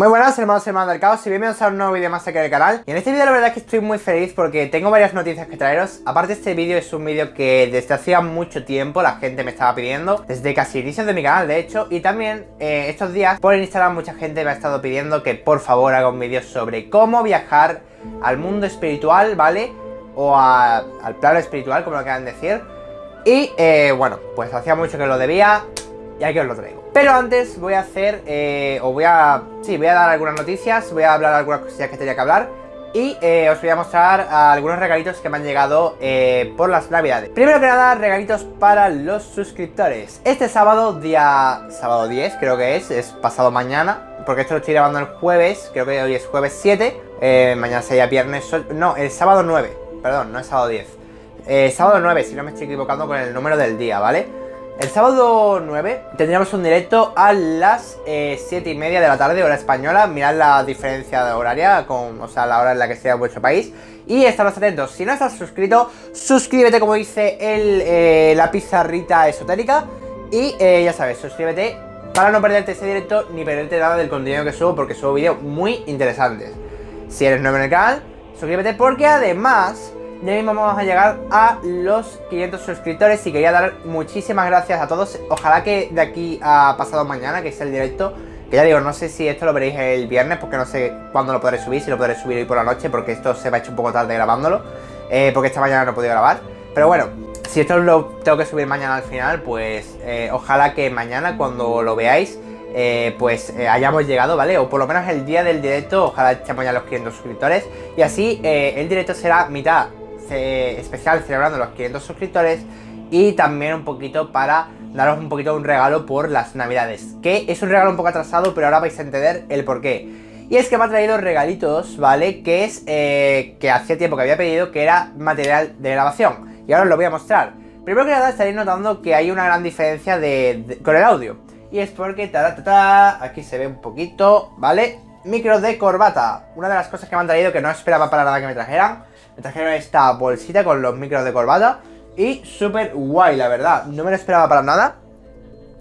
Muy buenas hermanos y hermanas del caos y bienvenidos a un nuevo vídeo más aquí del canal. Y en este vídeo la verdad es que estoy muy feliz porque tengo varias noticias que traeros. Aparte, este vídeo es un vídeo que desde hacía mucho tiempo la gente me estaba pidiendo, desde casi inicios de mi canal de hecho. Y también estos días por Instagram mucha gente me ha estado pidiendo que por favor haga un vídeo sobre cómo viajar al mundo espiritual, ¿vale? O al plano espiritual, como lo quieran decir. Y bueno, pues hacía mucho que lo debía y aquí os lo traigo. Pero antes voy a hacer, voy a dar algunas noticias, voy a hablar algunas cosillas que tenía que hablar. Y os voy a mostrar algunos regalitos que me han llegado por las navidades. Primero que nada, regalitos para los suscriptores. Este sábado, sábado 10 creo que es pasado mañana, porque esto lo estoy grabando el jueves, creo que hoy es jueves 7, mañana sería viernes, no, el sábado 9, perdón, no es sábado 10. Sábado 9, si no me estoy equivocando con el número del día, ¿vale? El sábado 9 tendríamos un directo a las 7:30 de la tarde, hora española. Mirad la diferencia de horaria, o sea, la hora en la que esté en vuestro país. Y estaros atentos, si no estás suscrito, suscríbete como dice la pizarrita esotérica. Y ya sabes, suscríbete para no perderte ese directo ni perderte nada del contenido que subo, porque subo vídeos muy interesantes. Si eres nuevo en el canal, suscríbete porque además ya mismo vamos a llegar a los 500 suscriptores y quería dar muchísimas gracias a todos. Ojalá que de aquí a pasado mañana, que es el directo, que ya digo, no sé si esto lo veréis el viernes porque no sé cuándo lo podré subir, si lo podré subir hoy por la noche porque esto se me ha hecho un poco tarde grabándolo, porque esta mañana no he podido grabar. Pero bueno, si esto lo tengo que subir mañana al final, pues ojalá que mañana cuando lo veáis hayamos llegado, ¿vale? O por lo menos el día del directo, ojalá echemos ya los 500 suscriptores. Y así el directo será mitad especial celebrando los 500 suscriptores y también un poquito para daros un poquito un regalo por las navidades, que es un regalo un poco atrasado, pero ahora vais a entender el porqué. Y es que me ha traído regalitos, ¿vale? Que es que hacía tiempo que había pedido, que era material de grabación, y ahora os lo voy a mostrar. Primero que nada estaréis notando que hay una gran diferencia con el audio, y es porque aquí se ve un poquito, ¿vale? Micro de corbata, una de las cosas que me han traído que no esperaba para nada que me trajeran. Me trajeron esta bolsita con los micros de corbata y súper guay, la verdad. No me lo esperaba para nada,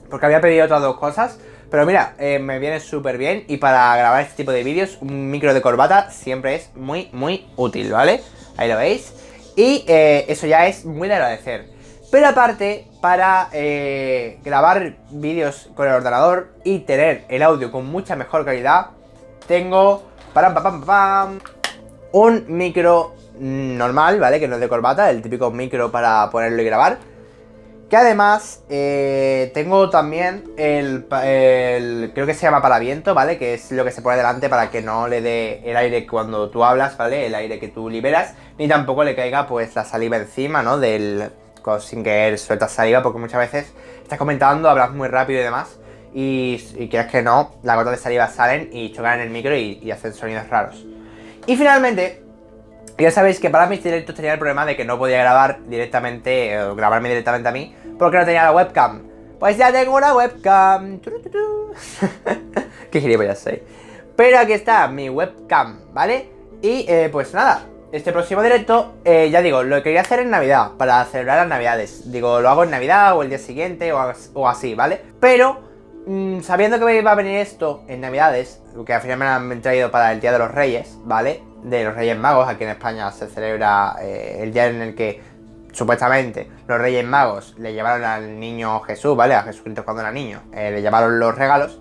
porque había pedido otras dos cosas. Pero mira, me viene súper bien. Y para grabar este tipo de vídeos, un micro de corbata siempre es muy, muy útil, ¿vale? Ahí lo veis. Y eso ya es muy de agradecer. Pero aparte, para grabar vídeos con el ordenador y tener el audio con mucha mejor calidad, tengo un micro normal, ¿vale? Que no es de corbata, el típico micro para ponerlo y grabar. Que además tengo también creo que se llama paraviento, ¿vale? Que es lo que se pone delante para que no le dé el aire cuando tú hablas, ¿vale? El aire que tú liberas, ni tampoco le caiga pues la saliva encima, ¿no? Sin que sueltas saliva, porque muchas veces estás comentando, hablas muy rápido y demás, y quieres que no, las gotas de saliva salen y chocan en el micro y hacen sonidos raros. Y finalmente, ya sabéis que para mis directos tenía el problema de que no podía grabar directamente, grabarme directamente a mí, porque no tenía la webcam. Pues ya tengo una webcam. Qué gilipollas soy. Pero aquí está mi webcam, ¿vale? Y pues nada, este próximo directo, ya digo, lo quería hacer en Navidad, para celebrar las Navidades. Digo, lo hago en Navidad o el día siguiente o así, ¿vale? Pero sabiendo que me iba a venir esto en Navidades, que al final me lo han traído para el Día de los Reyes, ¿vale? De los Reyes Magos, aquí en España se celebra el día en el que supuestamente los Reyes Magos le llevaron al niño Jesús, ¿vale? A Jesucristo cuando era niño, le llevaron los regalos,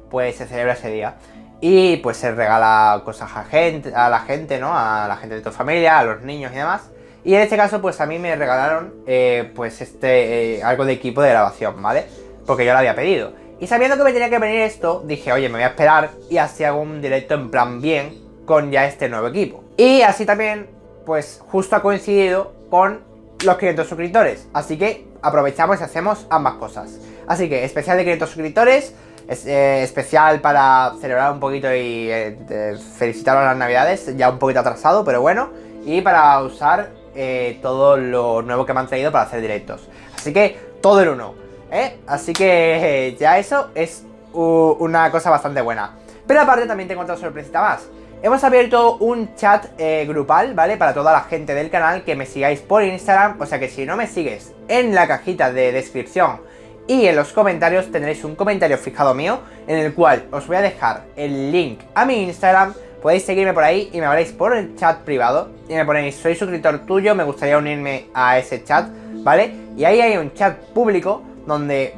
pues se celebra ese día. Y pues se regala cosas a la gente, ¿no? A la gente de tu familia, a los niños y demás. Y en este caso, pues a mí me regalaron pues algo de equipo de grabación, ¿vale? Porque yo lo había pedido. Y sabiendo que me tenía que venir esto, dije, oye, me voy a esperar y así hago un directo en plan bien con ya este nuevo equipo. Y así también, pues justo ha coincidido con los 500 suscriptores. Así que aprovechamos y hacemos ambas cosas. Así que especial de 500 suscriptores, especial para celebrar un poquito y felicitaros las navidades, ya un poquito atrasado, pero bueno. Y para usar todo lo nuevo que me han traído para hacer directos. Así que todo en uno, ¿eh? Así que ya eso es una cosa bastante buena. Pero aparte también tengo otra sorpresita más. Hemos abierto un chat grupal, ¿vale? Para toda la gente del canal que me sigáis por Instagram. O sea que si no me sigues, en la cajita de descripción y en los comentarios tendréis un comentario fijado mío en el cual os voy a dejar el link a mi Instagram. Podéis seguirme por ahí y me habléis por el chat privado y me ponéis: soy suscriptor tuyo, me gustaría unirme a ese chat, ¿vale? Y ahí hay un chat público donde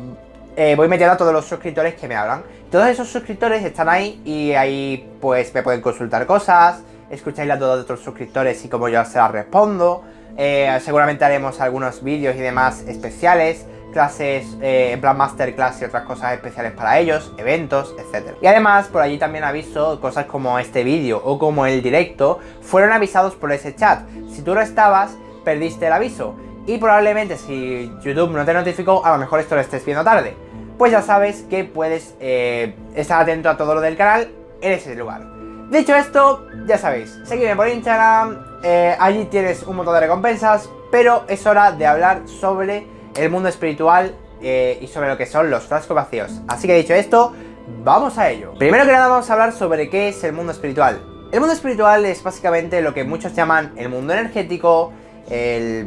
voy metiendo a todos los suscriptores que me hablan. Todos esos suscriptores están ahí y ahí pues me pueden consultar cosas, escucháis las dudas de otros suscriptores y como yo se las respondo. Seguramente haremos algunos vídeos y demás especiales, clases en plan masterclass y otras cosas especiales para ellos, eventos, etc. Y además por allí también aviso cosas como este vídeo o como el directo, fueron avisados por ese chat. Si tú no estabas, perdiste el aviso. Y probablemente si YouTube no te notificó, a lo mejor esto lo estés viendo tarde. Pues ya sabes que puedes estar atento a todo lo del canal en ese lugar. Dicho esto, ya sabéis, seguidme por Instagram, allí tienes un montón de recompensas, pero es hora de hablar sobre el mundo espiritual y sobre lo que son los frascos vacíos. Así que dicho esto, vamos a ello. Primero que nada vamos a hablar sobre qué es el mundo espiritual. El mundo espiritual es básicamente lo que muchos llaman el mundo energético, se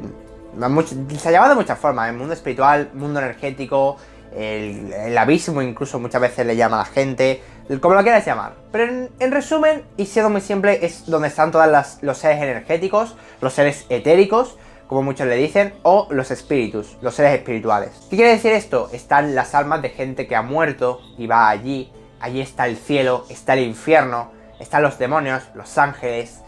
ha llamado de muchas formas: el mundo espiritual, mundo energético, el abismo incluso muchas veces le llama a la gente, como lo quieras llamar. Pero en resumen, y siendo muy simple, es donde están todos los seres energéticos, los seres etéricos, como muchos le dicen, o los espíritus, los seres espirituales. ¿Qué quiere decir esto? Están las almas de gente que ha muerto y va allí. Allí está el cielo, está el infierno, están los demonios, los ángeles,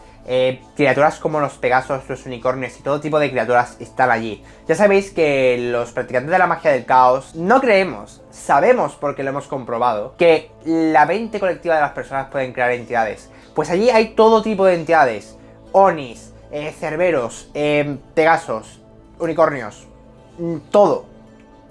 criaturas como los pegasos, los unicornios y todo tipo de criaturas están allí. Ya sabéis que los practicantes de la magia del caos no creemos, sabemos porque lo hemos comprobado, que la mente colectiva de las personas pueden crear entidades. Pues allí hay todo tipo de entidades: onis, cerberos, pegasos, unicornios, todo.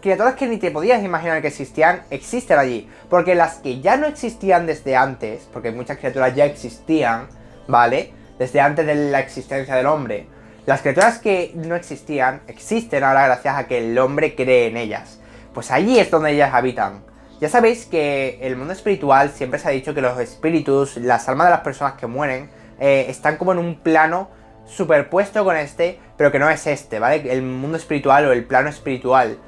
Criaturas que ni te podías imaginar que existían, existen allí. Porque las que ya no existían desde antes, porque muchas criaturas ya existían, ¿vale?, desde antes de la existencia del hombre. Las criaturas que no existían, existen ahora gracias a que el hombre cree en ellas. Pues allí es donde ellas habitan. Ya sabéis que el mundo espiritual siempre se ha dicho que los espíritus, las almas de las personas que mueren, están como en un plano superpuesto con este, pero que no es este, ¿vale? El mundo espiritual o el plano espiritual,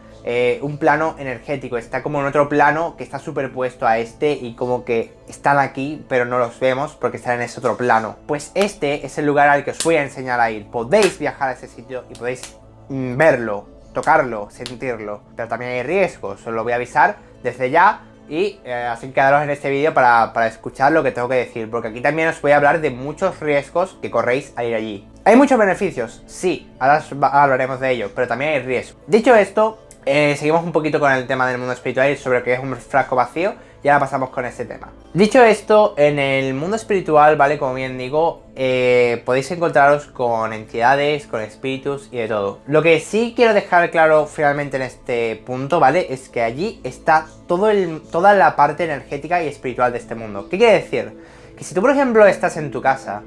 un plano energético, está como en otro plano que está superpuesto a este y como que están aquí, pero no los vemos porque están en ese otro plano. Pues este es el lugar al que os voy a enseñar a ir. Podéis viajar a ese sitio y podéis verlo, tocarlo, sentirlo, pero también hay riesgos, os lo voy a avisar desde ya. Y así que quedaros en este vídeo para escuchar lo que tengo que decir, porque aquí también os voy a hablar de muchos riesgos que corréis a ir allí. Hay muchos beneficios, sí, ahora hablaremos de ello, pero también hay riesgos. Dicho esto, seguimos un poquito con el tema del mundo espiritual y sobre lo que es un frasco vacío, y ahora pasamos con este tema. Dicho esto, en el mundo espiritual, ¿vale?, como bien digo, podéis encontraros con entidades, con espíritus y de todo. Lo que sí quiero dejar claro finalmente en este punto, ¿vale?, es que allí está toda la parte energética y espiritual de este mundo. ¿Qué quiere decir? Que si tú, por ejemplo, estás en tu casa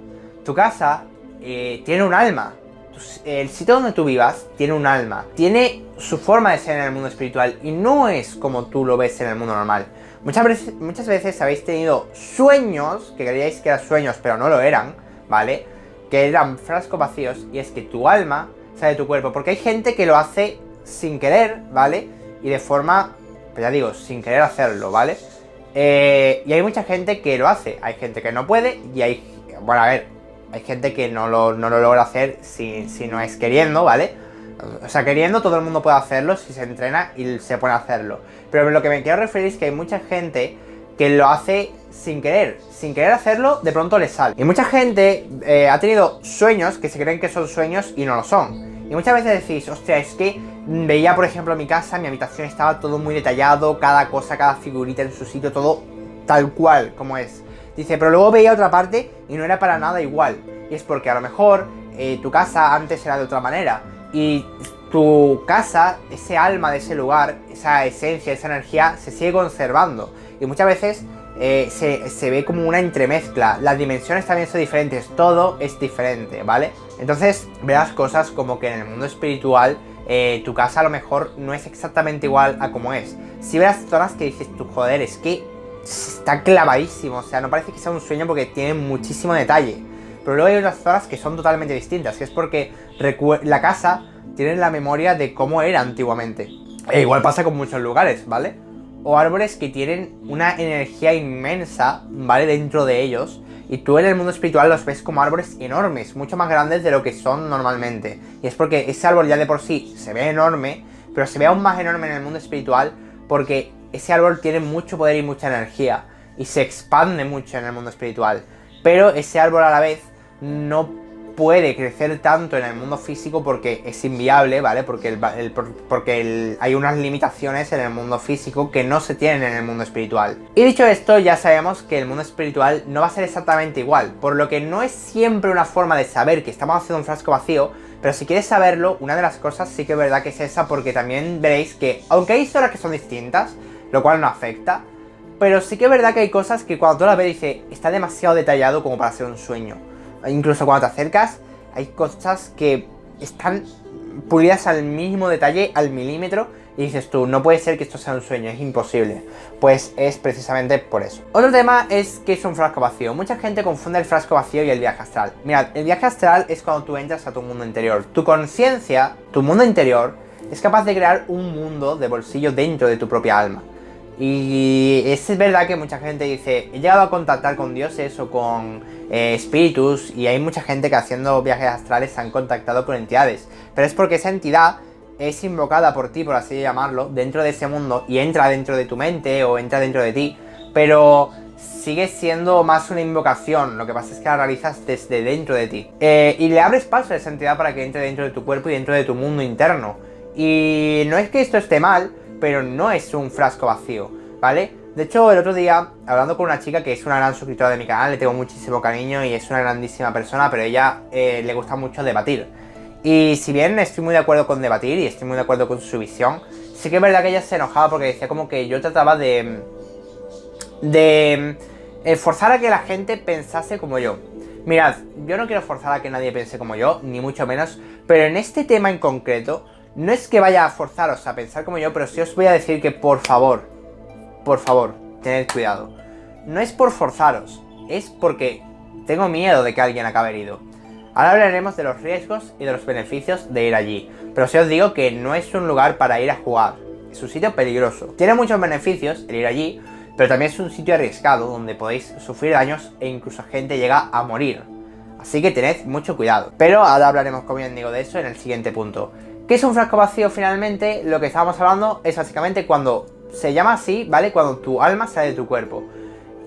tiene un alma. El sitio donde tú vivas tiene un alma, tiene su forma de ser en el mundo espiritual y no es como tú lo ves en el mundo normal. Muchas veces habéis tenido sueños que creíais que eran sueños pero no lo eran, ¿vale?, que eran frascos vacíos, y es que tu alma sale de tu cuerpo, porque hay gente que lo hace sin querer, ¿vale?, y de forma, pues ya digo, sin querer hacerlo, ¿vale? Y hay mucha gente que lo hace, hay gente que no puede y bueno, a ver, hay gente que no lo logra hacer si no es queriendo, ¿vale? O sea, queriendo todo el mundo puede hacerlo si se entrena y se pone a hacerlo. Pero lo que me quiero referir es que hay mucha gente que lo hace sin querer hacerlo, de pronto le sale. Y mucha gente ha tenido sueños que se creen que son sueños y no lo son. Y muchas veces decís: hostia, es que veía, por ejemplo, mi casa, mi habitación estaba todo muy detallado, cada cosa, cada figurita en su sitio, todo tal cual como es. Dice, pero luego veía otra parte y no era para nada igual. Y es porque a lo mejor tu casa antes era de otra manera. Y tu casa, ese alma de ese lugar, esa esencia, esa energía, se sigue conservando. Y muchas veces se ve como una entremezcla. Las dimensiones también son diferentes. Todo es diferente, ¿vale? Entonces verás cosas como que en el mundo espiritual tu casa a lo mejor no es exactamente igual a como es. Si verás zonas que dices tú, joder, es que está clavadísimo, o sea, no parece que sea un sueño porque tiene muchísimo detalle. Pero luego hay otras zonas que son totalmente distintas, que es porque la casa tiene la memoria de cómo era antiguamente. E igual pasa con muchos lugares, ¿vale? O árboles que tienen una energía inmensa, ¿vale? Dentro de ellos. Y tú en el mundo espiritual los ves como árboles enormes, mucho más grandes de lo que son normalmente. Y es porque ese árbol ya de por sí se ve enorme, pero se ve aún más enorme en el mundo espiritual porque ese árbol tiene mucho poder y mucha energía. Y se expande mucho en el mundo espiritual. Pero ese árbol a la vez no puede crecer tanto en el mundo físico porque es inviable, ¿vale? Porque hay unas limitaciones en el mundo físico que no se tienen en el mundo espiritual. Y dicho esto, ya sabemos que el mundo espiritual no va a ser exactamente igual, por lo que no es siempre una forma de saber que estamos haciendo un frasco vacío, pero si quieres saberlo, una de las cosas sí que es verdad que es esa, porque también veréis que, aunque hay historias que son distintas, lo cual no afecta, pero sí que es verdad que hay cosas que cuando tú las ves dices, está demasiado detallado como para ser un sueño. Incluso cuando te acercas, hay cosas que están pulidas al mismo detalle, al milímetro, y dices tú, no puede ser que esto sea un sueño, es imposible. Pues es precisamente por eso. Otro tema es que es un frasco vacío. Mucha gente confunde el frasco vacío y el viaje astral. Mirad, el viaje astral es cuando tú entras a tu mundo interior. Tu conciencia, tu mundo interior, es capaz de crear un mundo de bolsillo dentro de tu propia alma. Y es verdad que mucha gente dice, he llegado a contactar con dioses o con espíritus, y hay mucha gente que haciendo viajes astrales se han contactado con entidades, pero es porque esa entidad es invocada por ti, por así llamarlo, dentro de ese mundo y entra dentro de tu mente o entra dentro de ti, pero sigue siendo más una invocación. Lo que pasa es que la realizas desde dentro de ti, y le abres paso a esa entidad para que entre dentro de tu cuerpo y dentro de tu mundo interno. Y no es que esto esté mal, pero no es un frasco vacío, ¿vale? De hecho, el otro día, hablando con una chica que es una gran suscriptora de mi canal, le tengo muchísimo cariño y es una grandísima persona, pero ella le gusta mucho debatir. Y si bien estoy muy de acuerdo con debatir y estoy muy de acuerdo con su visión, sí que es verdad que ella se enojaba porque decía como que yo trataba de forzar a que la gente pensase como yo. Mirad, yo no quiero forzar a que nadie piense como yo, ni mucho menos, pero en este tema en concreto, no es que vaya a forzaros a pensar como yo, pero sí os voy a decir que por favor, tened cuidado. No es por forzaros, es porque tengo miedo de que alguien acabe herido. Ahora hablaremos de los riesgos y de los beneficios de ir allí, pero sí os digo que no es un lugar para ir a jugar, es un sitio peligroso. Tiene muchos beneficios el ir allí, pero también es un sitio arriesgado donde podéis sufrir daños e incluso gente llega a morir. Así que tened mucho cuidado. Pero ahora hablaremos, como bien digo, de eso en el siguiente punto. ¿Qué es un frasco vacío finalmente? Lo que estábamos hablando es básicamente cuando se llama así, ¿vale? Cuando tu alma sale de tu cuerpo.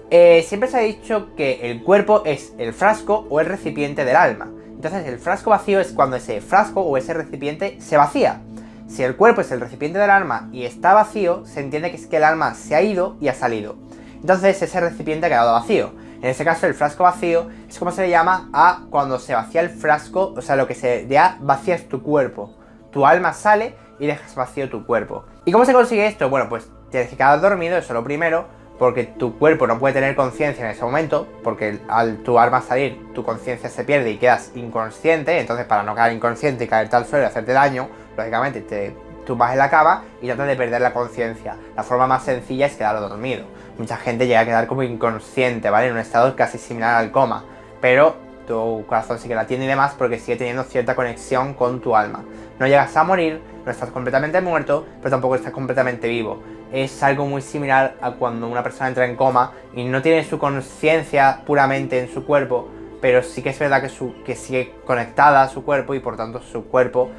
Siempre se ha dicho que el cuerpo es el frasco o el recipiente del alma. Entonces el frasco vacío es cuando ese frasco o ese recipiente se vacía. Si el cuerpo es el recipiente del alma y está vacío, se entiende que es que el alma se ha ido y ha salido. Entonces ese recipiente ha quedado vacío. En este caso el frasco vacío es como se le llama a cuando se vacía el frasco, o sea, lo que se ya vacías tu cuerpo. Tu alma sale y dejas vacío tu cuerpo. ¿Y cómo se consigue esto? Bueno, pues tienes que quedar dormido, eso es lo primero, porque tu cuerpo no puede tener conciencia en ese momento, porque al tu alma salir, tu conciencia se pierde y quedas inconsciente. Entonces, para no quedar inconsciente y caerte al suelo y hacerte daño, lógicamente te tumbas en la cama y tratas de perder la conciencia. La forma más sencilla es quedar dormido. Mucha gente llega a quedar como inconsciente, ¿vale? En un estado casi similar al coma, pero tu corazón sí que la tiene y demás porque sigue teniendo cierta conexión con tu alma. No llegas a morir, no estás completamente muerto, pero tampoco estás completamente vivo. Es algo muy similar a cuando una persona entra en coma y no tiene su conciencia puramente en su cuerpo, pero sí que es verdad que sigue conectada a su cuerpo y por tanto su cuerpo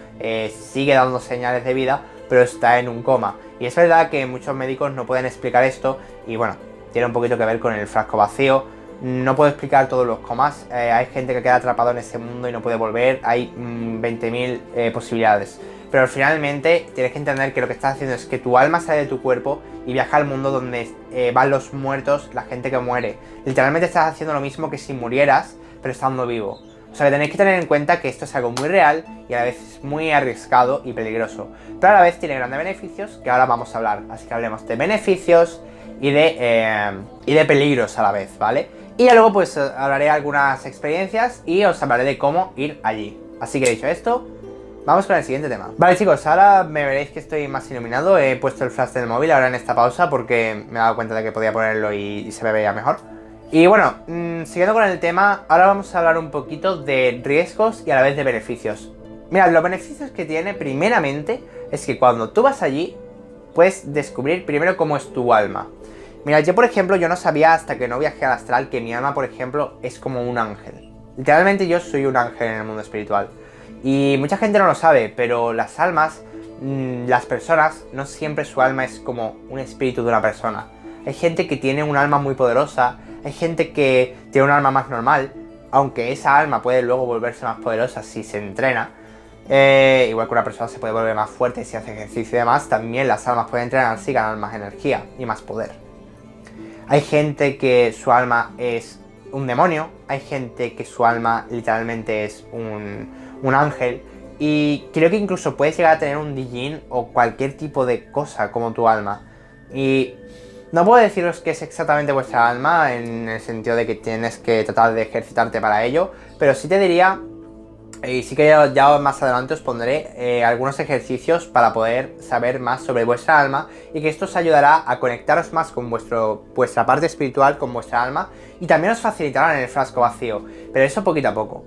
sigue dando señales de vida, pero está en un coma. Y es verdad que muchos médicos no pueden explicar esto y bueno, tiene un poquito que ver con el frasco vacío. No puedo explicar todos los comas, hay gente que queda atrapado en ese mundo y no puede volver, hay 20.000 posibilidades. Pero finalmente tienes que entender que lo que estás haciendo es que tu alma sale de tu cuerpo y viaja al mundo donde van los muertos, la gente que muere. Literalmente estás haciendo lo mismo que si murieras, pero estando vivo. O sea que tenéis que tener en cuenta que esto es algo muy real y a la vez es muy arriesgado y peligroso. Pero a la vez tiene grandes beneficios que ahora vamos a hablar. Así que hablemos de beneficios y de peligros a la vez, ¿vale? Y ya luego pues hablaré de algunas experiencias y os hablaré de cómo ir allí. Así que dicho esto, vamos con el siguiente tema. Vale chicos, ahora me veréis que estoy más iluminado. He puesto el flash del móvil ahora en esta pausa porque me he dado cuenta de que podía ponerlo y se me veía mejor. Y bueno, siguiendo con el tema, ahora vamos a hablar un poquito de riesgos y a la vez de beneficios. Mirad, los beneficios que tiene primeramente es que cuando tú vas allí, puedes descubrir primero cómo es tu alma. Mira, yo por ejemplo, yo no sabía hasta que no viajé al astral que mi alma, por ejemplo, es como un ángel. Literalmente yo soy un ángel en el mundo espiritual. Y mucha gente no lo sabe, pero las almas, las personas, no siempre su alma es como un espíritu de una persona. Hay gente que tiene un alma muy poderosa, hay gente que tiene un alma más normal, aunque esa alma puede luego volverse más poderosa si se entrena. Igual que una persona se puede volver más fuerte si hace ejercicio y demás, también las almas pueden entrenarse y ganar más energía y más poder. Hay gente que su alma es un demonio, hay gente que su alma literalmente es un ángel, y creo que incluso puedes llegar a tener un Dijin o cualquier tipo de cosa como tu alma. Y no puedo deciros que es exactamente vuestra alma en el sentido de que tienes que tratar de ejercitarte para ello, pero sí te diría, y sí que ya más adelante os pondré algunos ejercicios para poder saber más sobre vuestra alma, y que esto os ayudará a conectaros más con vuestra parte espiritual, con vuestra alma, y también os facilitará en el frasco vacío, pero eso poquito a poco.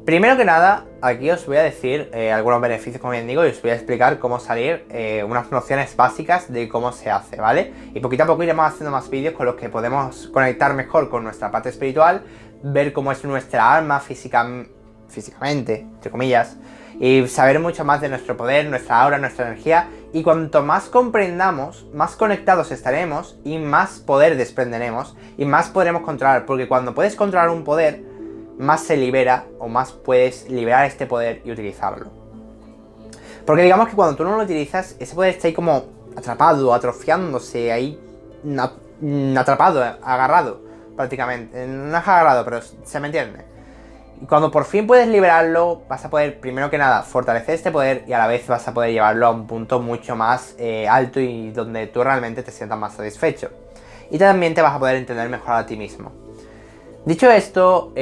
Primero que nada, aquí os voy a decir algunos beneficios, como bien digo, y os voy a explicar cómo salir, unas nociones básicas de cómo se hace, ¿vale? Y poquito a poco iremos haciendo más vídeos con los que podemos conectar mejor con nuestra parte espiritual, ver cómo es nuestra alma físicamente, entre comillas, y saber mucho más de nuestro poder, nuestra aura, nuestra energía. Y cuanto más comprendamos, más conectados estaremos y más poder desprenderemos y más podremos controlar, porque cuando puedes controlar un poder, más se libera o más puedes liberar este poder y utilizarlo. Porque digamos que cuando tú no lo utilizas, ese poder está ahí como atrapado, atrofiándose, ahí atrapado, agarrado prácticamente. No es agarrado, pero se me entiende. Y cuando por fin puedes liberarlo, vas a poder, primero que nada, fortalecer este poder, y a la vez vas a poder llevarlo a un punto mucho más alto y donde tú realmente te sientas más satisfecho. Y también te vas a poder entender mejor a ti mismo. Dicho esto,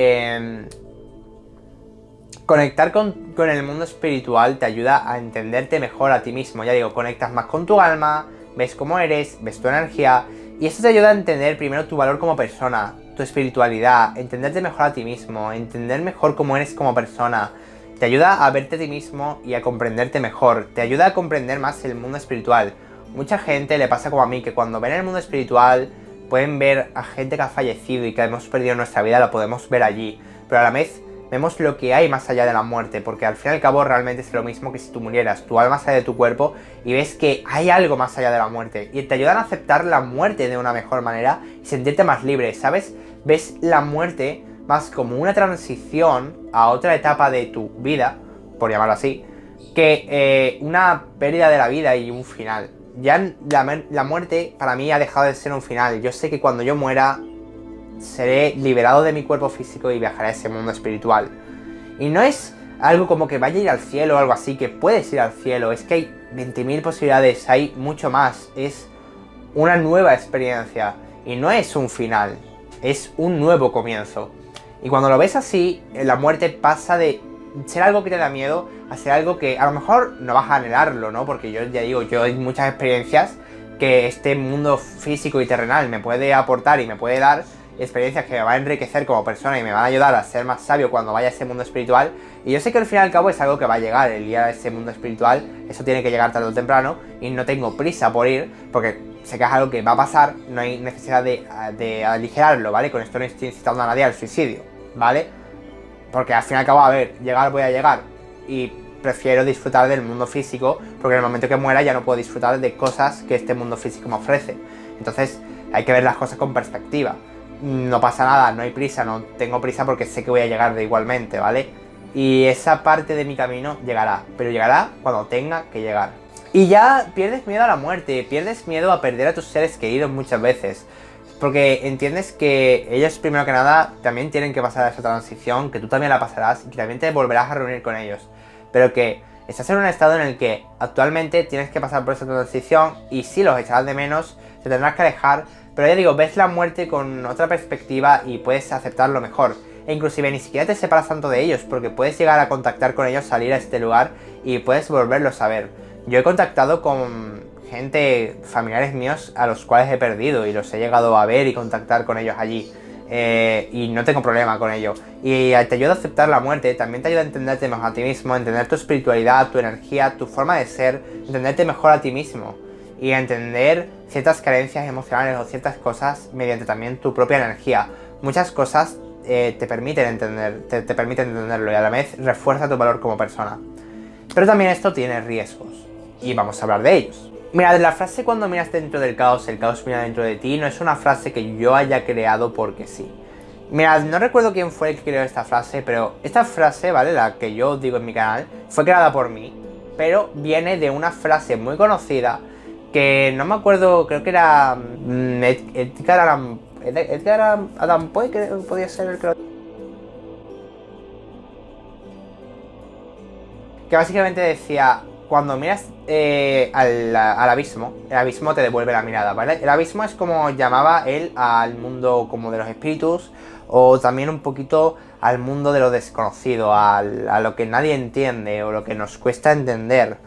conectar con el mundo espiritual te ayuda a entenderte mejor a ti mismo. Ya digo, conectas más con tu alma, ves cómo eres, ves tu energía, y esto te ayuda a entender primero tu valor como persona, tu espiritualidad, entenderte mejor a ti mismo, entender mejor cómo eres como persona. Te ayuda a verte a ti mismo y a comprenderte mejor, te ayuda a comprender más el mundo espiritual. Mucha gente le pasa como a mí, que cuando ven el mundo espiritual pueden ver a gente que ha fallecido y que hemos perdido nuestra vida, lo podemos ver allí, pero a la vez vemos lo que hay más allá de la muerte, porque al fin y al cabo realmente es lo mismo que si tú murieras, tu alma sale de tu cuerpo y ves que hay algo más allá de la muerte, y te ayudan a aceptar la muerte de una mejor manera y sentirte más libre, ¿sabes? Ves la muerte más como una transición a otra etapa de tu vida, por llamarlo así, que una pérdida de la vida y un final. Ya la muerte para mí ha dejado de ser un final. Yo sé que cuando yo muera seré liberado de mi cuerpo físico y viajaré a ese mundo espiritual. Y no es algo como que vaya a ir al cielo o algo así, que puedes ir al cielo. Es que hay 20.000 posibilidades, hay mucho más. Es una nueva experiencia y no es un final, es un nuevo comienzo. Y cuando lo ves así, la muerte pasa de ser algo que te da miedo a ser algo que a lo mejor no vas a anhelarlo, ¿no? Porque yo ya digo, yo hay muchas experiencias que este mundo físico y terrenal me puede aportar y me puede dar, experiencias que me van a enriquecer como persona y me van a ayudar a ser más sabio cuando vaya a ese mundo espiritual. Y yo sé que al fin y al cabo es algo que va a llegar, el día de ese mundo espiritual, eso tiene que llegar tarde o temprano, y no tengo prisa por ir, porque sé que es algo que va a pasar, no hay necesidad de aligerarlo, ¿vale? Con esto no estoy incitando a nadie al suicidio, ¿vale? Porque al fin y al cabo, a ver, llegar voy a llegar, y prefiero disfrutar del mundo físico, porque en el momento que muera ya no puedo disfrutar de cosas que este mundo físico me ofrece. Entonces hay que ver las cosas con perspectiva. No pasa nada, no hay prisa, no tengo prisa porque sé que voy a llegar de igualmente, ¿vale? Y esa parte de mi camino llegará, pero llegará cuando tenga que llegar. Y ya pierdes miedo a la muerte, pierdes miedo a perder a tus seres queridos muchas veces, porque entiendes que ellos primero que nada también tienen que pasar esa transición, que tú también la pasarás y que también te volverás a reunir con ellos, pero que estás en un estado en el que actualmente tienes que pasar por esa transición y sí los echarás de menos, te tendrás que alejar, pero ya digo, ves la muerte con otra perspectiva y puedes aceptarlo mejor. E inclusive ni siquiera te separas tanto de ellos, porque puedes llegar a contactar con ellos, salir a este lugar y puedes volverlos a ver. Yo he contactado con gente, familiares míos, a los cuales he perdido y los he llegado a ver y contactar con ellos allí. Y no tengo problema con ello. Y te ayuda a aceptar la muerte, también te ayuda a entenderte mejor a ti mismo, entender tu espiritualidad, tu energía, tu forma de ser, entenderte mejor a ti mismo. y entender ciertas carencias emocionales o ciertas cosas mediante también tu propia energía. Muchas cosas te permiten entenderlo y a la vez refuerza tu valor como persona. Pero también esto tiene riesgos y vamos a hablar de ellos. Mirad, la frase cuando miras dentro del caos, el caos mira dentro de ti, no es una frase que yo haya creado porque sí. Mirad, no recuerdo quién fue el que creó esta frase, pero esta frase, ¿vale? La que yo digo en mi canal, fue creada por mí, pero viene de una frase muy conocida que no me acuerdo, creo que era Edgar Allan Poe, que podía ser el que básicamente decía: cuando miras al abismo, el abismo te devuelve la mirada, ¿vale? El abismo es como llamaba él al mundo como de los espíritus, o también un poquito al mundo de lo desconocido, a lo que nadie entiende o lo que nos cuesta entender.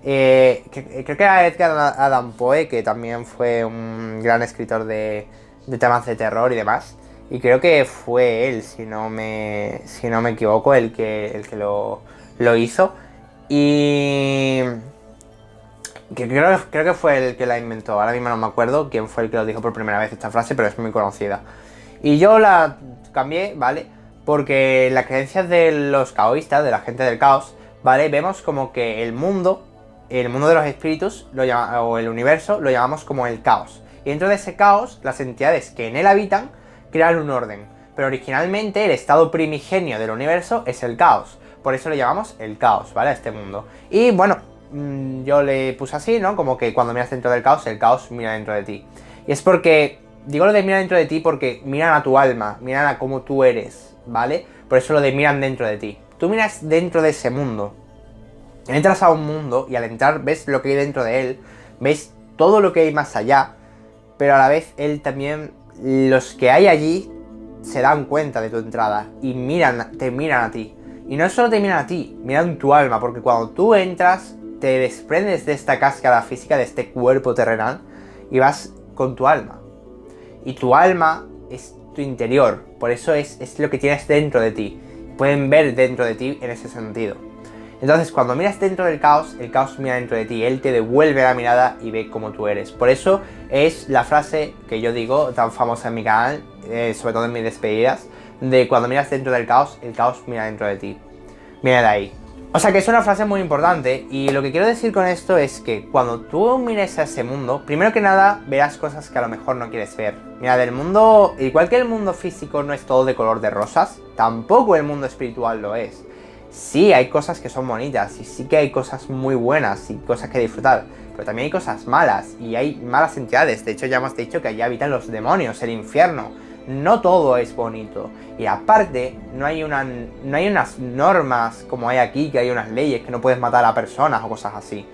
Creo que era Edgar Allan Poe, que también fue un gran escritor de temas de terror y demás. Y creo que fue él, si no me equivoco, el que lo hizo. Y creo que fue el que la inventó. Ahora mismo no me acuerdo quién fue el que lo dijo por primera vez esta frase, pero es muy conocida. Y yo la cambié, ¿vale? Porque las creencias de los caoístas, de la gente del caos, ¿vale? Vemos como que el mundo de los espíritus, o el universo, lo llamamos como el caos. Y dentro de ese caos, las entidades que en él habitan crean un orden. Pero originalmente el estado primigenio del universo es el caos. Por eso lo llamamos el caos, ¿vale? A este mundo. Y bueno, yo le puse así, ¿no? Como que cuando miras dentro del caos, el caos mira dentro de ti. Y es porque, digo lo de mirar dentro de ti porque miran a tu alma, miran a cómo tú eres, ¿vale? Por eso lo de miran dentro de ti. Tú miras dentro de ese mundo. Entras a un mundo y al entrar ves lo que hay dentro de él, ves todo lo que hay más allá, pero a la vez él también, los que hay allí, se dan cuenta de tu entrada y te miran a ti. Y no solo te miran a ti, miran tu alma, porque cuando tú entras, te desprendes de esta cáscara física, de este cuerpo terrenal, y vas con tu alma. Y tu alma es tu interior, por eso es lo que tienes dentro de ti. Pueden ver dentro de ti en ese sentido. Entonces, cuando miras dentro del caos, el caos mira dentro de ti, él te devuelve la mirada y ve cómo tú eres. Por eso es la frase que yo digo, tan famosa en mi canal, sobre todo en mis despedidas, de cuando miras dentro del caos, el caos mira dentro de ti. Mira de ahí. O sea que es una frase muy importante y lo que quiero decir con esto es que cuando tú mires a ese mundo, primero que nada verás cosas que a lo mejor no quieres ver. Mira, del mundo, igual que el mundo físico no es todo de color de rosas, tampoco el mundo espiritual lo es. Sí, hay cosas que son bonitas y sí que hay cosas muy buenas y cosas que disfrutar, pero también hay cosas malas y hay malas entidades. De hecho, ya hemos dicho que allí habitan los demonios, el infierno. No todo es bonito. Y aparte, no hay unas normas como hay aquí, que hay unas leyes que no puedes matar a personas o cosas así.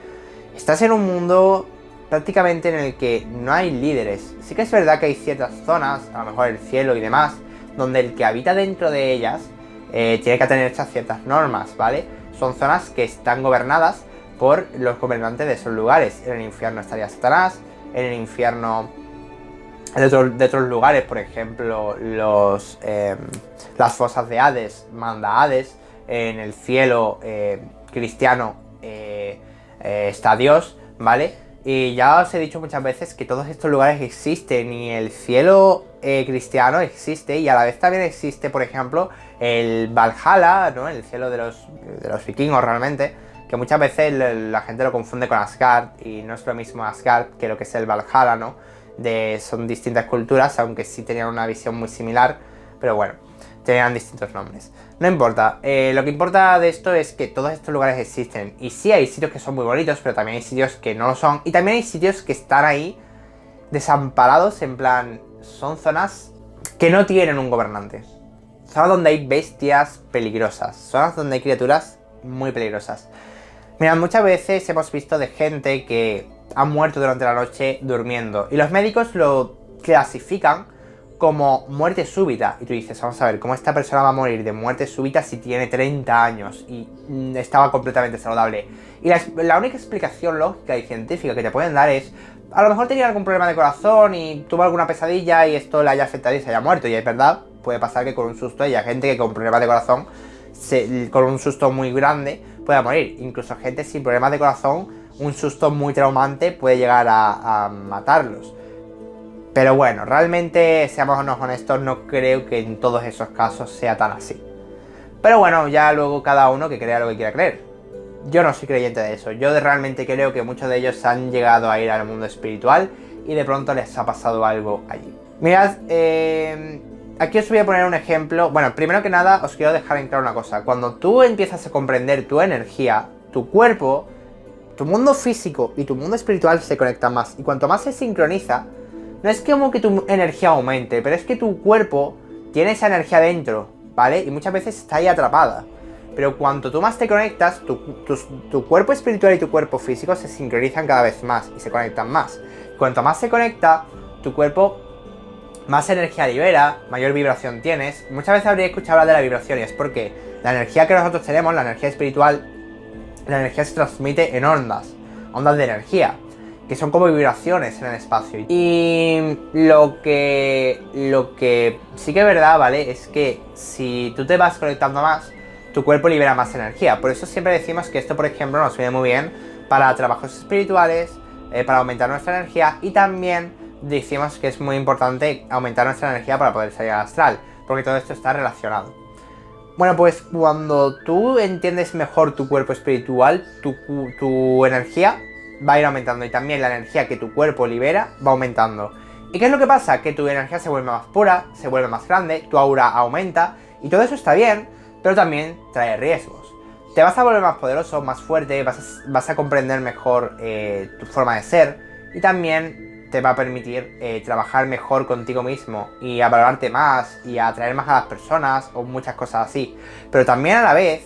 Estás en un mundo prácticamente en el que no hay líderes. Sí que es verdad que hay ciertas zonas, a lo mejor el cielo y demás, donde el que habita dentro de ellas tiene que tener hechas ciertas normas, ¿vale? Son zonas que están gobernadas por los gobernantes de esos lugares. En el infierno estaría Satanás, en el infierno de otros lugares, por ejemplo, las fosas de Hades, manda Hades, en el cielo cristiano está Dios, ¿vale? Y ya os he dicho muchas veces que todos estos lugares existen y el cielo cristiano existe y a la vez también existe, por ejemplo, el Valhalla, ¿no? El cielo de los vikingos realmente, que muchas veces la gente lo confunde con Asgard y no es lo mismo Asgard que lo que es el Valhalla, ¿no? Son distintas culturas, aunque sí tenían una visión muy similar, pero bueno, tenían distintos nombres. No importa, lo que importa de esto es que todos estos lugares existen. Y sí hay sitios que son muy bonitos, pero también hay sitios que no lo son. Y también hay sitios que están ahí desamparados, en plan, son zonas que no tienen un gobernante. Zonas donde hay bestias peligrosas, zonas donde hay criaturas muy peligrosas. Mirad, muchas veces hemos visto de gente que ha muerto durante la noche durmiendo. Y los médicos lo clasifican como muerte súbita. Y tú dices, vamos a ver, ¿cómo esta persona va a morir de muerte súbita si tiene 30 años y estaba completamente saludable? Y la única explicación lógica y científica que te pueden dar es, a lo mejor tenía algún problema de corazón y tuvo alguna pesadilla y esto le haya afectado y se haya muerto. Y es verdad, puede pasar que con un susto haya gente que con problemas de corazón, con un susto muy grande, pueda morir. Incluso gente sin problemas de corazón un susto muy traumante puede llegar a matarlos. Pero bueno, realmente, seamos honestos, no creo que en todos esos casos sea tan así. Pero bueno, ya luego cada uno que crea lo que quiera creer. Yo no soy creyente de eso. Yo realmente creo que muchos de ellos han llegado a ir al mundo espiritual y de pronto les ha pasado algo allí. Mirad, aquí os voy a poner un ejemplo. Bueno, primero que nada os quiero dejar en claro una cosa. Cuando tú empiezas a comprender tu energía, tu cuerpo, tu mundo físico y tu mundo espiritual se conectan más. Y cuanto más se sincroniza, no es como que tu energía aumente, pero es que tu cuerpo tiene esa energía dentro, ¿vale? Y muchas veces está ahí atrapada. Pero cuanto tú más te conectas, tu cuerpo espiritual y tu cuerpo físico se sincronizan cada vez más y se conectan más. Cuanto más se conecta, tu cuerpo más energía libera, mayor vibración tienes. Muchas veces habréis escuchado hablar de la vibración y es porque la energía que nosotros tenemos, la energía espiritual, la energía se transmite en ondas de energía, que son como vibraciones en el espacio. Y lo que sí que es verdad, ¿vale? Es que si tú te vas conectando más, tu cuerpo libera más energía. Por eso siempre decimos que esto, por ejemplo, nos viene muy bien para trabajos espirituales, para aumentar nuestra energía, y también decimos que es muy importante aumentar nuestra energía para poder salir al astral, porque todo esto está relacionado. Bueno, pues cuando tú entiendes mejor tu cuerpo espiritual, tu energía va a ir aumentando, y también la energía que tu cuerpo libera va aumentando. ¿Y qué es lo que pasa? Que tu energía se vuelve más pura, se vuelve más grande, tu aura aumenta, y todo eso está bien, pero también trae riesgos. Te vas a volver más poderoso, más fuerte, vas a comprender mejor tu forma de ser, y también te va a permitir trabajar mejor contigo mismo y a valorarte más y a atraer más a las personas o muchas cosas así. Pero también a la vez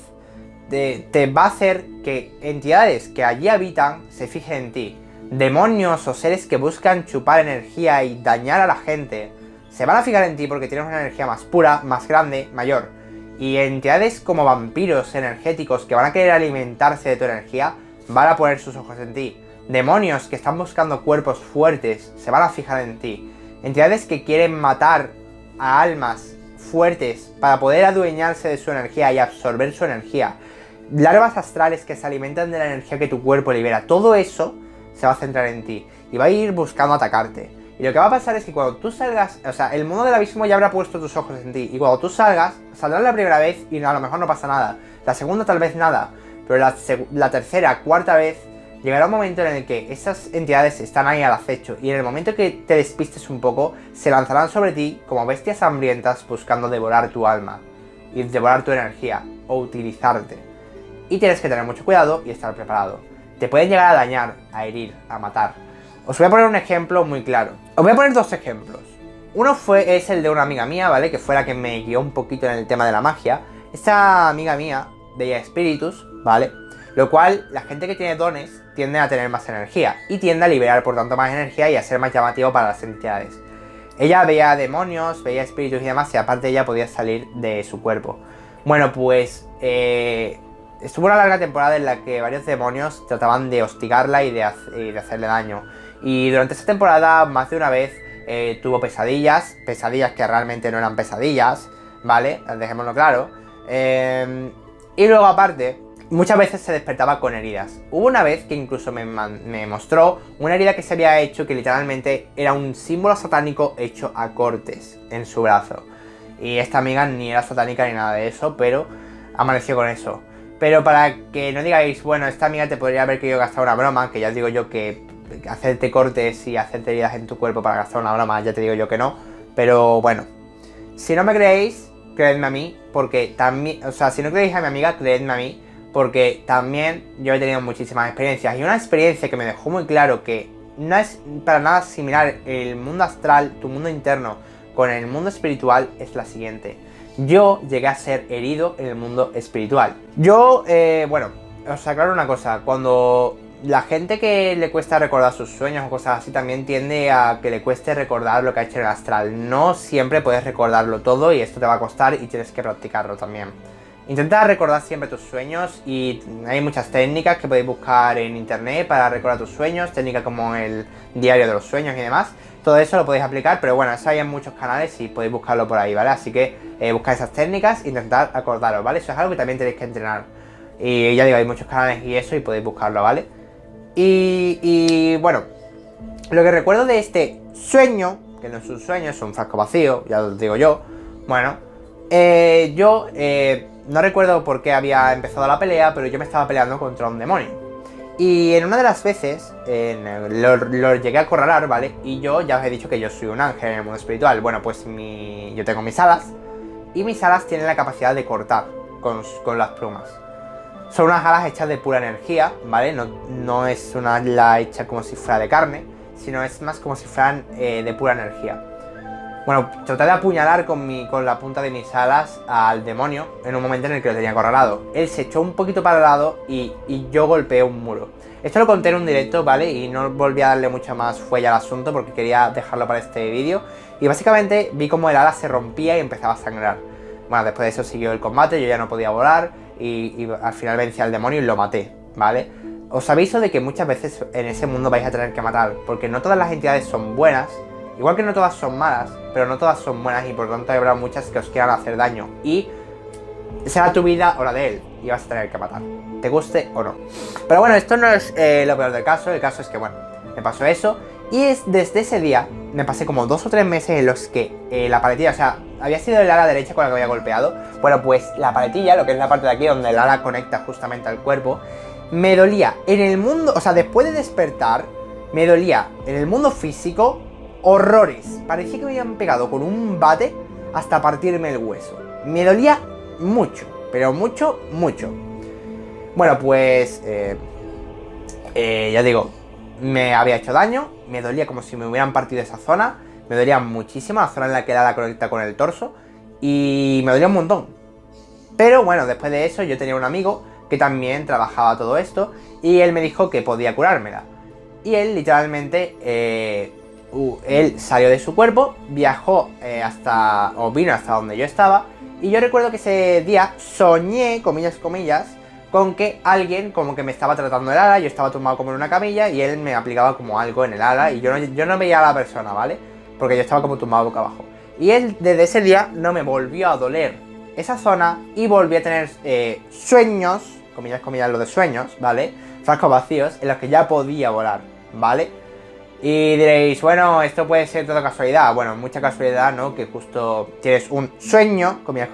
te va a hacer que entidades que allí habitan se fijen en ti. Demonios o seres que buscan chupar energía y dañar a la gente se van a fijar en ti porque tienes una energía más pura, más grande, mayor. Y entidades como vampiros energéticos que van a querer alimentarse de tu energía van a poner sus ojos en ti. Demonios que están buscando cuerpos fuertes se van a fijar en ti. Entidades que quieren matar a almas fuertes para poder adueñarse de su energía y absorber su energía. Larvas astrales que se alimentan de la energía que tu cuerpo libera. Todo eso se va a centrar en ti y va a ir buscando atacarte. Y lo que va a pasar es que cuando tú salgas, o sea, el mundo del abismo ya habrá puesto tus ojos en ti. Y cuando tú salgas, saldrás la primera vez y a lo mejor no pasa nada. La segunda tal vez nada. Pero la tercera, cuarta vez, llegará un momento en el que esas entidades están ahí al acecho. Y en el momento que te despistes un poco, se lanzarán sobre ti como bestias hambrientas buscando devorar tu alma. Y devorar tu energía. O utilizarte. Y tienes que tener mucho cuidado y estar preparado. Te pueden llegar a dañar, a herir, a matar. Os voy a poner un ejemplo muy claro. Os voy a poner dos ejemplos. Uno es el de una amiga mía, ¿vale? Que fue la que me guió un poquito en el tema de la magia. Esta amiga mía veía espíritus, ¿vale? Lo cual, la gente que tiene dones tiende a tener más energía y tiende a liberar por tanto más energía y a ser más llamativo para las entidades. Ella veía demonios, veía espíritus y demás, y aparte ella podía salir de su cuerpo. Bueno, pues estuvo una larga temporada en la que varios demonios trataban de hostigarla y de hacerle daño. Y durante esa temporada, más de una vez, tuvo pesadillas que realmente no eran pesadillas, ¿vale? Dejémoslo claro. Y luego aparte, muchas veces se despertaba con heridas. Hubo una vez que incluso me mostró una herida que se había hecho, que literalmente era un símbolo satánico hecho a cortes en su brazo. Y esta amiga ni era satánica ni nada de eso, pero amaneció con eso. Pero para que no digáis, bueno, esta amiga te podría haber querido gastar una broma, que ya os digo yo que hacerte cortes y hacerte heridas en tu cuerpo para gastar una broma, ya te digo yo que no. Pero bueno, si no me creéis, creedme a mí, porque también, o sea, si no creéis a mi amiga, creedme a mí, porque también yo he tenido muchísimas experiencias. Y una experiencia que me dejó muy claro que no es para nada similar el mundo astral, tu mundo interno, con el mundo espiritual, es la siguiente. Yo llegué a ser herido en el mundo espiritual. Yo, bueno, os aclaro una cosa. Cuando la gente que le cuesta recordar sus sueños o cosas así, también tiende a que le cueste recordar lo que ha hecho en el astral. No siempre puedes recordarlo todo y esto te va a costar y tienes que practicarlo también. Intenta recordar siempre tus sueños y hay muchas técnicas que podéis buscar en internet para recordar tus sueños, técnicas como el diario de los sueños y demás. Todo eso lo podéis aplicar, pero bueno, eso hay en muchos canales y podéis buscarlo por ahí, ¿vale? Así que buscad esas técnicas e intentad acordaros, ¿vale? Eso es algo que también tenéis que entrenar. Y ya digo, hay muchos canales y eso y podéis buscarlo, ¿vale? Y bueno, lo que recuerdo de este sueño, que no es un sueño, es un frasco vacío, ya os digo yo. Bueno, yo no recuerdo por qué había empezado la pelea, pero yo me estaba peleando contra un demonio. Y en una de las veces lo llegué a acorralar, ¿vale? Y yo ya os he dicho que yo soy un ángel en el mundo espiritual. Bueno, pues yo tengo mis alas, y mis alas tienen la capacidad de cortar con las plumas. Son unas alas hechas de pura energía, ¿vale? No es una ala hecha como si fuera de carne, sino es más como si fueran de pura energía. Bueno, traté de apuñalar con la punta de mis alas al demonio en un momento en el que lo tenía acorralado. Él se echó un poquito para el lado y yo golpeé un muro. Esto lo conté en un directo, ¿vale? Y no volví a darle mucha más fuelle al asunto porque quería dejarlo para este vídeo. Y básicamente vi como el ala se rompía y empezaba a sangrar. Bueno, después de eso siguió el combate, yo ya no podía volar y al final vencí al demonio y lo maté, ¿vale? Os aviso de que muchas veces en ese mundo vais a tener que matar, porque no todas las entidades son buenas. Igual que no todas son malas, pero no todas son buenas y por lo tanto habrá muchas que os quieran hacer daño. Y será tu vida o la de él y vas a tener que matar, te guste o no. Pero bueno, esto no es lo peor del caso. El caso es que, bueno, me pasó eso. Y desde ese día me pasé como 2 o 3 meses en los que la paletilla, o sea, había sido el ala derecha con la que había golpeado. Bueno, pues la paletilla, lo que es la parte de aquí donde el ala conecta justamente al cuerpo, me dolía en el mundo, o sea, después de despertar, me dolía en el mundo físico horrores. Parecía que me habían pegado con un bate hasta partirme el hueso. Me dolía mucho, pero mucho, mucho. Bueno, pues ya digo, me había hecho daño, me dolía como si me hubieran partido esa zona, me dolía muchísimo, la zona en la que la conecta con el torso, y me dolía un montón. Pero bueno, después de eso yo tenía un amigo que también trabajaba todo esto, y él me dijo que podía curármela. Y él literalmente, él salió de su cuerpo, viajó vino hasta donde yo estaba, y yo recuerdo que ese día soñé, comillas, con que alguien como que me estaba tratando el ala. Yo estaba tumbado como en una camilla y él me aplicaba como algo en el ala y yo no veía a la persona, ¿vale? Porque yo estaba como tumbado boca abajo. Y él desde ese día no me volvió a doler esa zona y volví a tener sueños, comillas, lo de sueños, ¿vale? Frascos vacíos en los que ya podía volar, ¿vale? Y diréis, bueno, esto puede ser toda casualidad. Bueno, mucha casualidad, ¿no? Que justo tienes un sueño, comillas.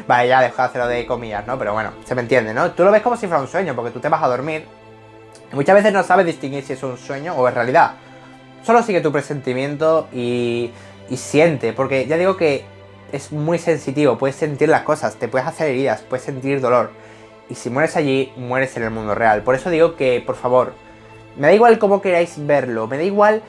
Vale, ya dejo de hacerlo de comillas, ¿no? Pero bueno, se me entiende, ¿no? Tú lo ves como si fuera un sueño, porque tú te vas a dormir y muchas veces no sabes distinguir si es un sueño o es realidad. Solo sigue tu presentimiento y siente, porque ya digo que es muy sensitivo. Puedes sentir las cosas, te puedes hacer heridas, puedes sentir dolor. Y si mueres allí, mueres en el mundo real. Por eso digo que, por favor, me da igual cómo queráis verlo, me da igual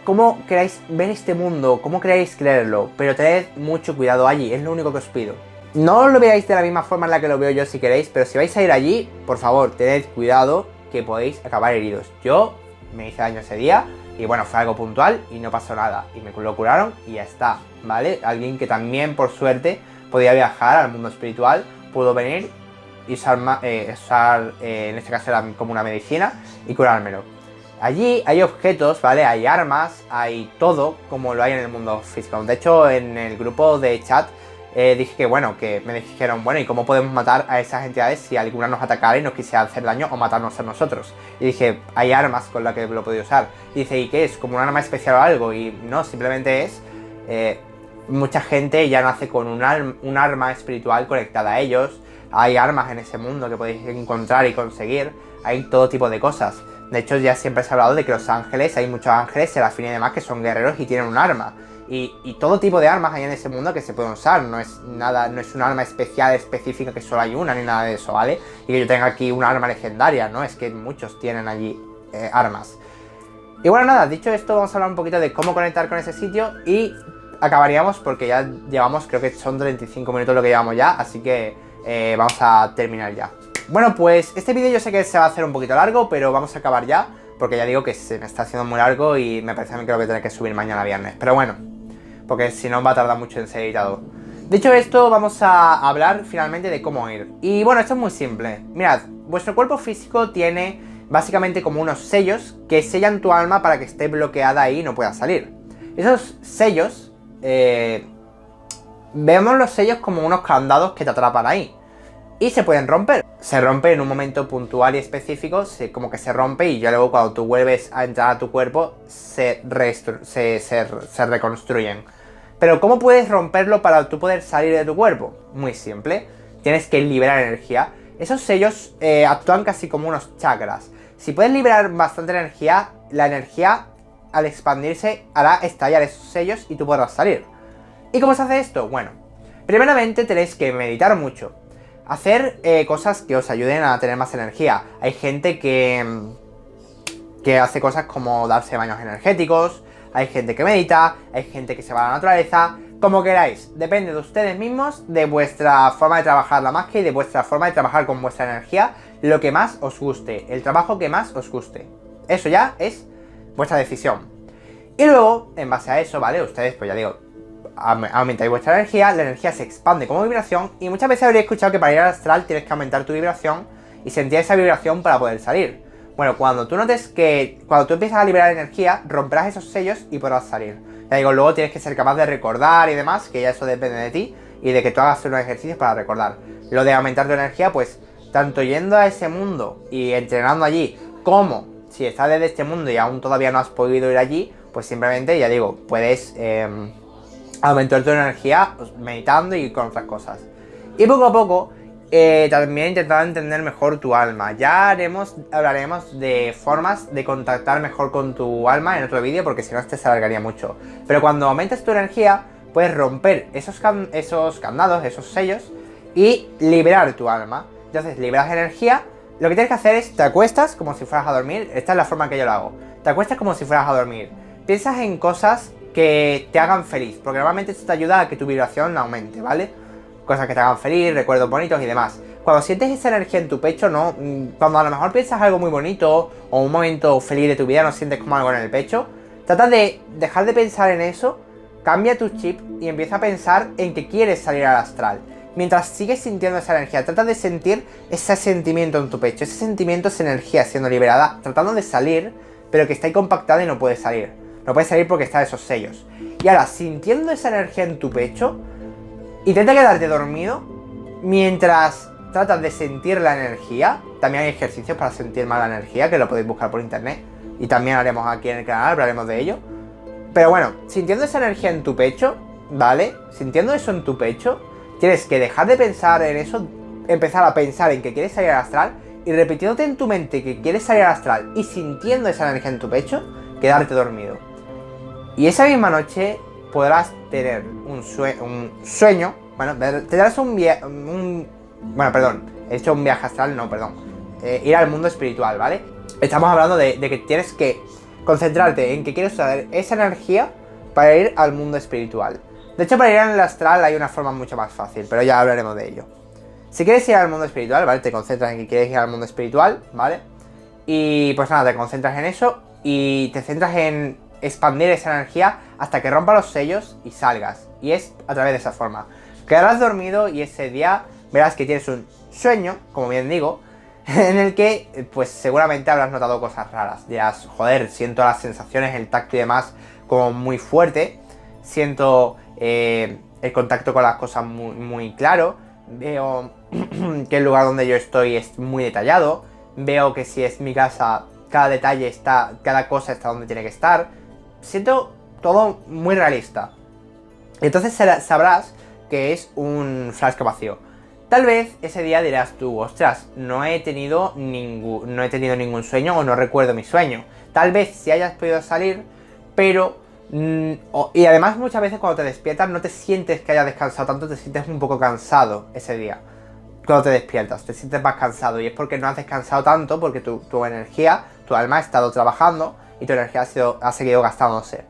cómo queráis ver este mundo, cómo queráis creerlo, pero tened mucho cuidado allí, es lo único que os pido. No lo veáis de la misma forma en la que lo veo yo si queréis, pero si vais a ir allí, por favor, tened cuidado que podéis acabar heridos. Yo me hice daño ese día y bueno, fue algo puntual y no pasó nada. Y me lo curaron y ya está, ¿vale? Alguien que también, por suerte, podía viajar al mundo espiritual, pudo venir y usar en este caso era como una medicina y curármelo. Allí hay objetos, ¿vale? Hay armas, hay todo como lo hay en el mundo físico. De hecho, en el grupo de chat dije que bueno, que me dijeron, bueno, ¿y cómo podemos matar a esas entidades si alguna nos atacara y nos quisiera hacer daño o matarnos a nosotros? Y dije, hay armas con las que lo podía usar. Y dice, ¿y qué es? ¿Como un arma especial o algo? Y no, simplemente es mucha gente ya nace con un arma espiritual conectada a ellos. Hay armas en ese mundo que podéis encontrar y conseguir. Hay todo tipo de cosas. De hecho, ya siempre se ha hablado de que los ángeles, hay muchos ángeles, serafines y demás, que son guerreros y tienen un arma. Y todo tipo de armas hay en ese mundo que se pueden usar. No es un arma especial, específica, que solo hay una, ni nada de eso, ¿vale? Y que yo tenga aquí una arma legendaria, ¿no? Es que muchos tienen allí armas. Y bueno, nada, dicho esto, vamos a hablar un poquito de cómo conectar con ese sitio y acabaríamos porque ya llevamos, creo que son 35 minutos lo que llevamos ya, así que vamos a terminar ya. Bueno, pues este vídeo yo sé que se va a hacer un poquito largo, pero vamos a acabar ya, porque ya digo que se me está haciendo muy largo y me parece a mí que lo voy a tener que subir mañana viernes. Pero bueno, porque si no va a tardar mucho en ser editado. Dicho esto, vamos a hablar finalmente de cómo ir. Y bueno, esto es muy simple. Mirad, vuestro cuerpo físico tiene básicamente como unos sellos que sellan tu alma para que esté bloqueada ahí y no pueda salir. Esos sellos, vemos los sellos como unos candados que te atrapan ahí. y se pueden romper. Se rompe en un momento puntual y específico, como que se rompe y ya luego cuando tú vuelves a entrar a tu cuerpo se reconstruyen. Pero ¿cómo puedes romperlo para tú poder salir de tu cuerpo? Muy simple, tienes que liberar energía. Esos sellos actúan casi como unos chakras. Si puedes liberar bastante energía, la energía al expandirse hará estallar esos sellos y tú podrás salir. ¿Y cómo se hace esto? Bueno, primeramente tenéis que meditar mucho. Hacer cosas que os ayuden a tener más energía. Hay gente que hace cosas como darse baños energéticos, hay gente que medita, hay gente que se va a la naturaleza, como queráis. Depende de ustedes mismos, de vuestra forma de trabajar la magia y de vuestra forma de trabajar con vuestra energía, lo que más os guste, el trabajo que más os guste. Eso ya es vuestra decisión. Y luego, en base a eso, ¿vale? Ustedes, pues ya digo, aumentáis vuestra energía, la energía se expande como vibración y muchas veces habréis escuchado que para ir al astral tienes que aumentar tu vibración y sentir esa vibración para poder salir. Bueno, cuando tú notes que cuando tú empiezas a liberar energía, romperás esos sellos y podrás salir. Ya digo, luego tienes que ser capaz de recordar y demás, que ya eso depende de ti y de que tú hagas unos ejercicios para recordar. Lo de aumentar tu energía, pues tanto yendo a ese mundo y entrenando allí, como si estás desde este mundo y aún todavía no has podido ir allí, pues simplemente, ya digo, puedes aumentar tu energía meditando y con otras cosas. Y poco a poco también intentar entender mejor tu alma. Ya hablaremos de formas de contactar mejor con tu alma en otro vídeo, porque si no este se alargaría mucho. Pero cuando aumentes tu energía, puedes romper esos candados, esos sellos, y liberar tu alma. Entonces liberas energía. Lo que tienes que hacer es, te acuestas como si fueras a dormir. Esta es la forma que yo lo hago. Te acuestas como si fueras a dormir. Piensas en cosas que te hagan feliz, porque normalmente esto te ayuda a que tu vibración aumente, ¿vale? Cosas que te hagan feliz, recuerdos bonitos y demás. Cuando sientes esa energía en tu pecho, no, cuando a lo mejor piensas algo muy bonito o un momento feliz de tu vida, no sientes como algo en el pecho, trata de dejar de pensar en eso, cambia tu chip y empieza a pensar en que quieres salir al astral. Mientras sigues sintiendo esa energía, trata de sentir ese sentimiento en tu pecho. Ese sentimiento es energía siendo liberada, tratando de salir, pero que está ahí compactada y no puede salir. No puede salir porque está esos sellos. Y ahora, sintiendo esa energía en tu pecho, intenta quedarte dormido mientras tratas de sentir la energía. También hay ejercicios para sentir más la energía, que lo podéis buscar por internet. Y también haremos aquí en el canal, hablaremos de ello. Pero bueno, sintiendo esa energía en tu pecho, ¿vale? Sintiendo eso en tu pecho, tienes que dejar de pensar en eso, empezar a pensar en que quieres salir al astral y repitiéndote en tu mente que quieres salir al astral y sintiendo esa energía en tu pecho, quedarte dormido. Y esa misma noche podrás tener un sueño, bueno, tendrás bueno, perdón, he hecho un viaje astral, no, perdón, ir al mundo espiritual, ¿vale? Estamos hablando de que tienes que concentrarte en que quieres usar esa energía para ir al mundo espiritual. De hecho, para ir al astral hay una forma mucho más fácil, pero ya hablaremos de ello. Si quieres ir al mundo espiritual, ¿vale? Te concentras en que quieres ir al mundo espiritual, ¿vale? Y pues nada, te concentras en eso y te centras en expandir esa energía hasta que rompa los sellos y salgas. Y es a través de esa forma. Quedarás dormido y ese día verás que tienes un sueño, como bien digo, en el que pues seguramente habrás notado cosas raras. Dirás, joder, siento las sensaciones, el tacto y demás como muy fuerte. Siento el contacto con las cosas muy claro. Veo que el lugar donde yo estoy es muy detallado. Veo que si es mi casa, cada detalle está, cada cosa está donde tiene que estar. Siento todo muy realista. Entonces sabrás que es un frasco vacío. Tal vez ese día dirás tú, ostras, no he tenido ningún sueño o no recuerdo mi sueño. Tal vez sí hayas podido salir, pero y además muchas veces cuando te despiertas no te sientes que hayas descansado tanto, te sientes un poco cansado ese día. Cuando te despiertas, te sientes más cansado y es porque no has descansado tanto, porque tu energía, tu alma ha estado trabajando y tu energía ha seguido gastándose.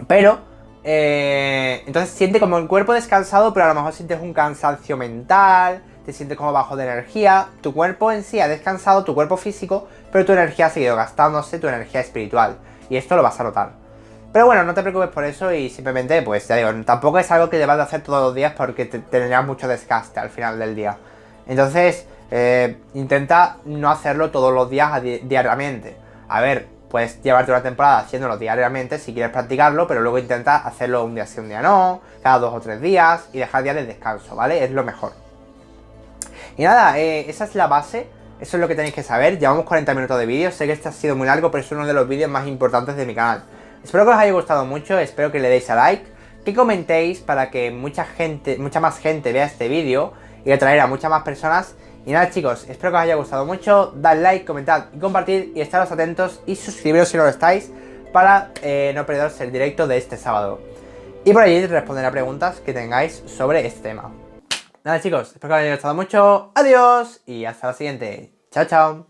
Pero, entonces siente como el cuerpo descansado, pero a lo mejor sientes un cansancio mental, te sientes como bajo de energía. Tu cuerpo en sí ha descansado, tu cuerpo físico, pero tu energía ha seguido gastándose, tu energía espiritual. Y esto lo vas a notar. Pero bueno, no te preocupes por eso y simplemente, pues ya digo, tampoco es algo que debas de hacer todos los días porque tendrás mucho desgaste al final del día. Entonces, intenta no hacerlo todos los días diariamente. A ver, puedes llevarte una temporada haciéndolo diariamente si quieres practicarlo, pero luego intenta hacerlo un día sí, un día no, cada 2 o 3 días y dejar días de descanso, ¿vale? Es lo mejor. Y nada, esa es la base. Eso es lo que tenéis que saber. Llevamos 40 minutos de vídeo. Sé que este ha sido muy largo, pero es uno de los vídeos más importantes de mi canal. Espero que os haya gustado mucho. Espero que le deis a like, que comentéis para que mucha más gente vea este vídeo y atraer a muchas más personas. Y nada, chicos, espero que os haya gustado mucho. Dad like, comentad y compartid. Y estaros atentos y suscribiros si no lo estáis, para no perderos el directo de este sábado. Y por allí responderé a preguntas que tengáis sobre este tema. Nada, chicos, espero que os haya gustado mucho. Adiós y hasta la siguiente. Chao, chao.